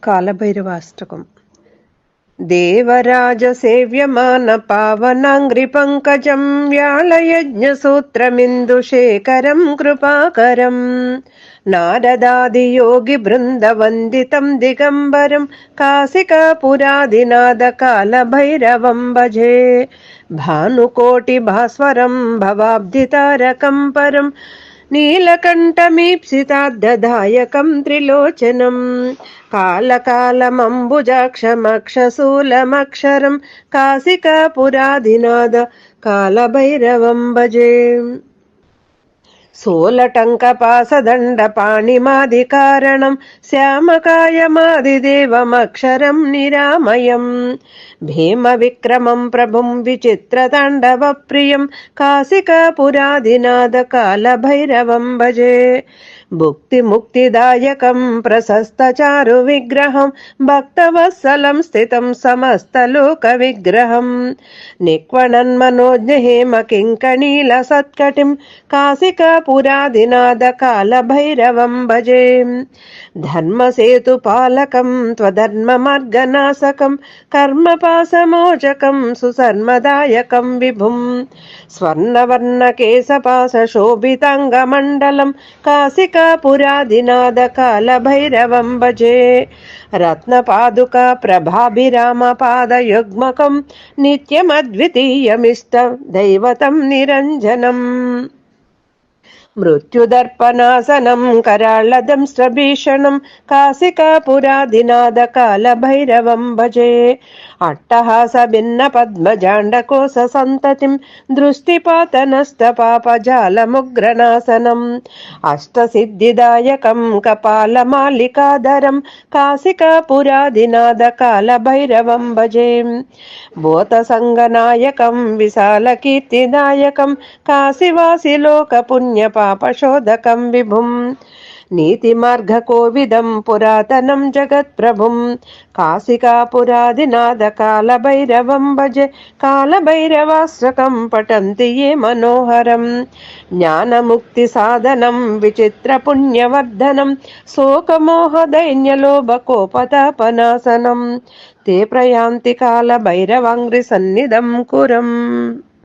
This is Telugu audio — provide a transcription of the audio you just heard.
కాలభైరవాష్టకం. దేవరాజసేవ్యమాన పావనాంగ్రి పంకజం వ్యాళయజ్ఞసూత్రమిందుశేఖరం కృపాకరం నారదాదియోగి బృందవందితం దిగంబరం కాశికాపురాదినాద కాలభైరవం భజే భానుకోటి భాస్వరం భవాబ్ధితారకం పరం నీలకంఠమీప్సితార్థదాయకం త్రిలోచనం కాలకాలమంబుజాక్షమక్షశూలమక్షరం కాశికాపురాదినాద కాలభైరవం భజే సోలటంకపాసదండపాణిమాదికారణం శ్యామకాయమాదిదేవమక్షరం నిరామయం భీమ విక్రమం ప్రభుం విచిత్రతాండవ ప్రియం కాశికాపురాదినాద కాలభైరవం భజే భుక్తి ముక్తిదాయకం ప్రశస్తచారు విగ్రహం భక్తవత్సలం స్థితం సమస్తలోక విగ్రహం నిక్వణన్మనోజ్ఞహేమ కింకణీల సత్కటిం కాశికాపురాదినాద కాలభైరవం భజే ధర్మసేతు పాలకం త్వధర్మ మార్గనాశకం కర్మపాసమోచకం సుసర్మదాయకం విభుం స్వర్ణవర్ణ కేశపాశ శోభితాంగమండలం కాశికాపురాదినాద కాలభైరవం భజే రత్నపాదుకా ప్రభాభిరామ పాదయుగ్మకం నిత్యమద్వితీయమిష్ట దైవతం నిరంజనం మృత్యుదర్పణాసనం కరాళదంశ్రభీషణం కాశికాపురాదినాద కాలభైరవం భజే అట్టహాస భిన్న పద్మజాండకోశ సంతతిం దృష్టిపాతనస్తపాపజాలముగ్రనాశనం అష్టసిద్ధిదాయకం కపాలమాలికాధరం కాశికాపురాదినాద కాలభైరవం భజే భూతసంగనాయకం విశాలకీర్తిదాయకం కాశీవాసిలోక పుణ్యపాపశోధకం విభుం నీతిమార్గకోవిదం పురాతనం జగత్ప్రభుం కాశికాపురాదినాద కాలభైరవం భజే కాలభైరవాష్టకం పఠంతి ఏ మనోహరం జ్ఞానముక్తి సాధనం విచిత్ర పుణ్యవర్ధనం శోకమోహదైన్యలోభకోపతాపనాశనం తే ప్రయాంతి కాలభైరవాంగ్రి సన్నిధం కురం.